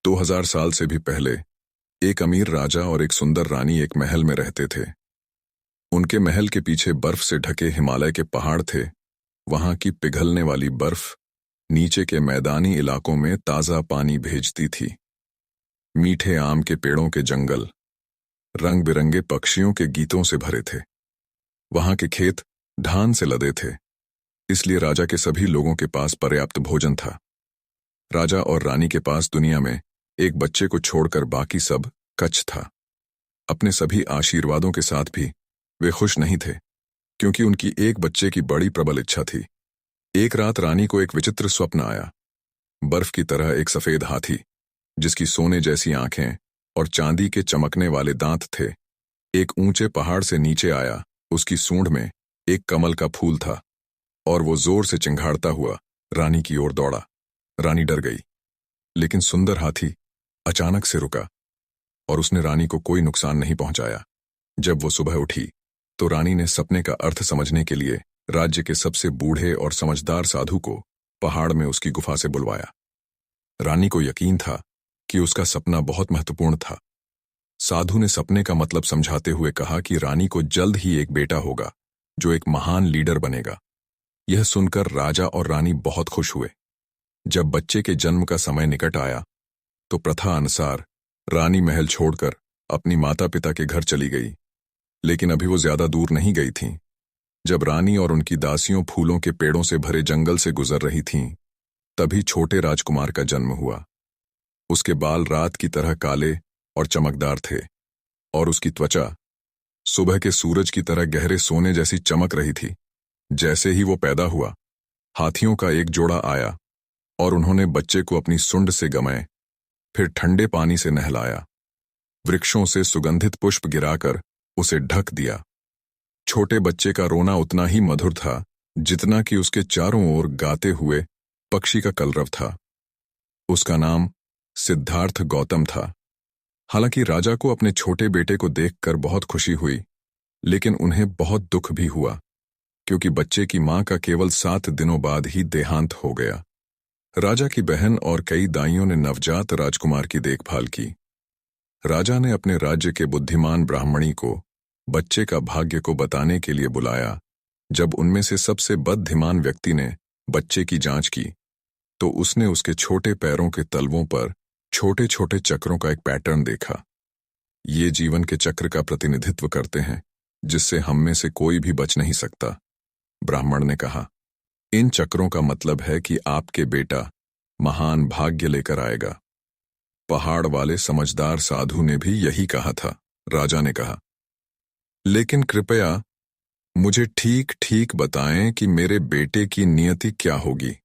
2000 साल से भी पहले एक अमीर राजा और एक सुंदर रानी एक महल में रहते थे। उनके महल के पीछे बर्फ से ढके हिमालय के पहाड़ थे। वहां की पिघलने वाली बर्फ नीचे के मैदानी इलाकों में ताजा पानी भेजती थी। मीठे आम के पेड़ों के जंगल रंग बिरंगे पक्षियों के गीतों से भरे थे। वहां के खेत धान से लदे थे, इसलिए राजा के सभी लोगों के पास पर्याप्त भोजन था। राजा और रानी के पास दुनिया में एक बच्चे को छोड़कर बाकी सब कच्छ था। अपने सभी आशीर्वादों के साथ भी वे खुश नहीं थे, क्योंकि उनकी एक बच्चे की बड़ी प्रबल इच्छा थी। एक रात रानी को एक विचित्र स्वप्न आया। बर्फ की तरह एक सफेद हाथी, जिसकी सोने जैसी आंखें और चांदी के चमकने वाले दांत थे, एक ऊंचे पहाड़ से नीचे आया। उसकी सूंड में एक कमल का फूल था और वो जोर से चिंघाड़ता हुआ रानी की ओर दौड़ा। रानी डर गई, लेकिन सुंदर हाथी अचानक से रुका और उसने रानी को कोई नुकसान नहीं पहुंचाया। जब वो सुबह उठी तो रानी ने सपने का अर्थ समझने के लिए राज्य के सबसे बूढ़े और समझदार साधु को पहाड़ में उसकी गुफा से बुलवाया। रानी को यकीन था कि उसका सपना बहुत महत्वपूर्ण था। साधु ने सपने का मतलब समझाते हुए कहा कि रानी को जल्द ही एक बेटा होगा जो एक महान लीडर बनेगा। यह सुनकर राजा और रानी बहुत खुश हुए। जब बच्चे के जन्म का समय निकट आया तो प्रथा अनुसार रानी महल छोड़कर अपनी माता पिता के घर चली गई। लेकिन अभी वो ज्यादा दूर नहीं गई थीं। जब रानी और उनकी दासियों फूलों के पेड़ों से भरे जंगल से गुजर रही थीं, तभी छोटे राजकुमार का जन्म हुआ। उसके बाल रात की तरह काले और चमकदार थे और उसकी त्वचा सुबह के सूरज की तरह गहरे सोने जैसी चमक रही थी। जैसे ही वो पैदा हुआ, हाथियों का एक जोड़ा आया और उन्होंने बच्चे को अपनी सुंड से गमाए, फिर ठंडे पानी से नहलाया, वृक्षों से सुगंधित पुष्प गिराकर उसे ढक दिया। छोटे बच्चे का रोना उतना ही मधुर था जितना कि उसके चारों ओर गाते हुए पक्षी का कलरव था। उसका नाम सिद्धार्थ गौतम था। हालांकि राजा को अपने छोटे बेटे को देखकर बहुत खुशी हुई, लेकिन उन्हें बहुत दुख भी हुआ, क्योंकि बच्चे की मां का केवल 7 दिनों बाद ही देहांत हो गया। राजा की बहन और कई दाइयों ने नवजात राजकुमार की देखभाल की। राजा ने अपने राज्य के बुद्धिमान ब्राह्मणी को बच्चे का भाग्य को बताने के लिए बुलाया। जब उनमें से सबसे बुद्धिमान व्यक्ति ने बच्चे की जांच की, तो उसने उसके छोटे पैरों के तलवों पर छोटे छोटे चक्रों का एक पैटर्न देखा। ये जीवन के चक्र का प्रतिनिधित्व करते हैं, जिससे हम में से कोई भी बच नहीं सकता। ब्राह्मण ने कहा, इन चक्रों का मतलब है कि आपके बेटा महान भाग्य लेकर आएगा। पहाड़ वाले समझदार साधु ने भी यही कहा था। राजा ने कहा, लेकिन कृपया मुझे ठीक ठीक बताएं कि मेरे बेटे की नियति क्या होगी।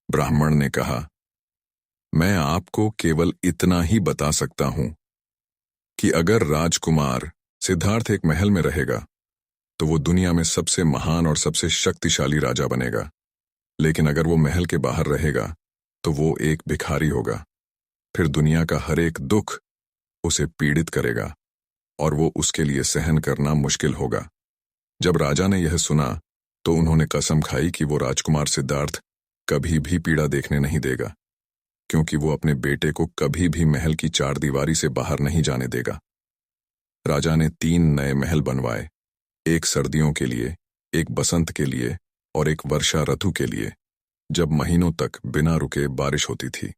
ब्राह्मण ने कहा, मैं आपको केवल इतना ही बता सकता हूं कि अगर राजकुमार सिद्धार्थ एक महल में रहेगा तो वो दुनिया में सबसे महान और सबसे शक्तिशाली राजा बनेगा। लेकिन अगर वो महल के बाहर रहेगा तो वो एक भिखारी होगा। फिर दुनिया का हर एक दुख उसे पीड़ित करेगा और वो उसके लिए सहन करना मुश्किल होगा। जब राजा ने यह सुना तो उन्होंने कसम खाई कि वो राजकुमार सिद्धार्थ कभी भी पीड़ा देखने नहीं देगा, क्योंकि वो अपने बेटे को कभी भी महल की चारदीवारी से बाहर नहीं जाने देगा। राजा ने 3 नए महल बनवाए, एक सर्दियों के लिए, एक बसंत के लिए और एक वर्षा ऋतु के लिए, जब महीनों तक बिना रुके बारिश होती थी।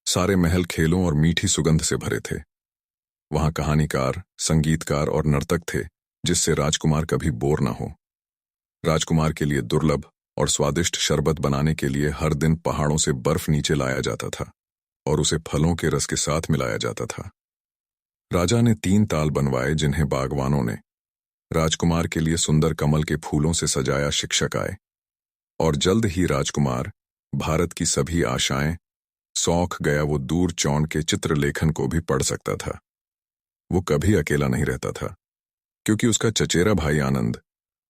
सारे महल खेलों और मीठी सुगंध से भरे थे। वहां कहानीकार, संगीतकार और नर्तक थे, जिससे राजकुमार कभी बोर न हो। राजकुमार के लिए दुर्लभ और स्वादिष्ट शरबत बनाने के लिए हर दिन पहाड़ों से बर्फ नीचे लाया जाता था और उसे फलों के रस के साथ मिलाया जाता था। राजा ने 3 ताल बनवाए, जिन्हें बागवानों ने राजकुमार के लिए सुंदर कमल के फूलों से सजाया। शिक्षक आए और जल्द ही राजकुमार भारत की सभी आशाएं सौख गया। वो दूर चौंड के चित्रलेखन को भी पढ़ सकता था। वो कभी अकेला नहीं रहता था, क्योंकि उसका चचेरा भाई आनंद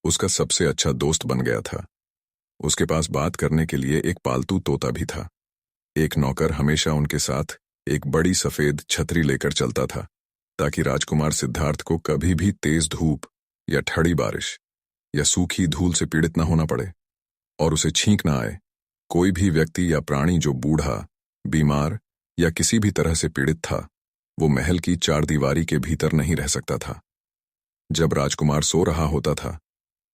उसका सबसे अच्छा दोस्त बन गया था। उसके पास बात करने के लिए एक पालतू तोता भी था। एक नौकर हमेशा उनके साथ एक बड़ी सफेद छतरी लेकर चलता था, ताकि राजकुमार सिद्धार्थ को कभी भी तेज धूप या ठंडी बारिश या सूखी धूल से पीड़ित न होना पड़े और उसे छींक न आए। कोई भी व्यक्ति या प्राणी जो बूढ़ा, बीमार या किसी भी तरह से पीड़ित था, वो महल की चारदीवारी के भीतर नहीं रह सकता था। जब राजकुमार सो रहा होता था,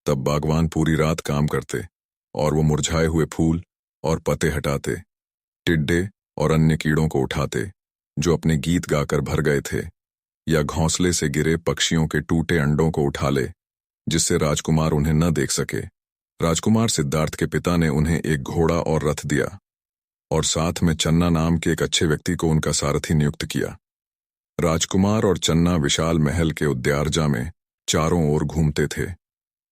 तब बागवान पूरी रात काम करते और वो मुरझाए हुए फूल और पत्ते हटाते, टिड्डे और अन्य कीड़ों को उठाते जो अपने गीत गाकर भर गए थे, या घोंसले से गिरे पक्षियों के टूटे अंडों को उठा ले जिससे राजकुमार उन्हें न देख सके। राजकुमार सिद्धार्थ के पिता ने उन्हें एक घोड़ा और रथ दिया और साथ में चन्ना नाम के एक अच्छे व्यक्ति को उनका सारथी नियुक्त किया। राजकुमार और चन्ना विशाल महल के उद्यार्जा में चारों ओर घूमते थे,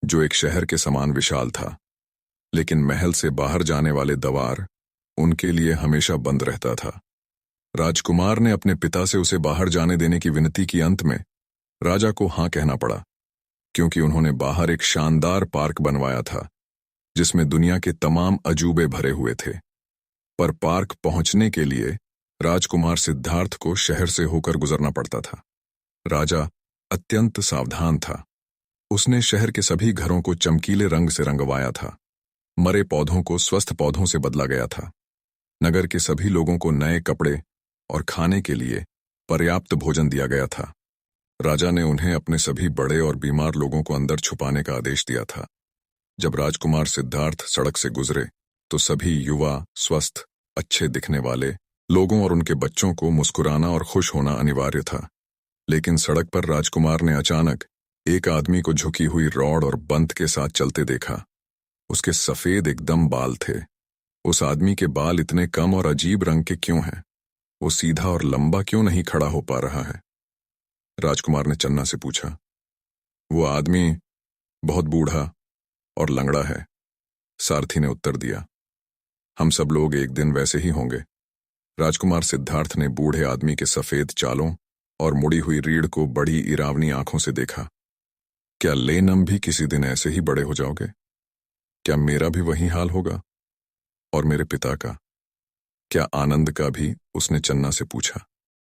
जो एक शहर के समान विशाल था, लेकिन महल से बाहर जाने वाले द्वार उनके लिए हमेशा बंद रहता था। राजकुमार ने अपने पिता से उसे बाहर जाने देने की विनती की। अंत में राजा को हाँ कहना पड़ा, क्योंकि उन्होंने बाहर एक शानदार पार्क बनवाया था जिसमें दुनिया के तमाम अजूबे भरे हुए थे। पर पार्क पहुंचने के लिए राजकुमार सिद्धार्थ को शहर से होकर गुजरना पड़ता था। राजा अत्यंत सावधान था। उसने शहर के सभी घरों को चमकीले रंग से रंगवाया था। मरे पौधों को स्वस्थ पौधों से बदला गया था। नगर के सभी लोगों को नए कपड़े और खाने के लिए पर्याप्त भोजन दिया गया था। राजा ने उन्हें अपने सभी बड़े और बीमार लोगों को अंदर छुपाने का आदेश दिया था। जब राजकुमार सिद्धार्थ सड़क से गुजरे तो सभी युवा, स्वस्थ, अच्छे दिखने वाले लोगों और उनके बच्चों को मुस्कुराना और खुश होना अनिवार्य था। लेकिन सड़क पर राजकुमार ने अचानक एक आदमी को झुकी हुई रॉड और बंत के साथ चलते देखा। उसके सफेद एकदम बाल थे। उस आदमी के बाल इतने कम और अजीब रंग के क्यों हैं? वो सीधा और लंबा क्यों नहीं खड़ा हो पा रहा है? राजकुमार ने चन्ना से पूछा। वो आदमी बहुत बूढ़ा और लंगड़ा है, सारथी ने उत्तर दिया। हम सब लोग एक दिन वैसे ही होंगे। राजकुमार सिद्धार्थ ने बूढ़े आदमी के सफेद चालों और मुड़ी हुई रीढ़ को बड़ी इरावनी आंखों से देखा। क्या लेनम भी किसी दिन ऐसे ही बड़े हो जाओगे? क्या मेरा भी वही हाल होगा? और मेरे पिता का, क्या आनंद का भी? उसने चन्ना से पूछा।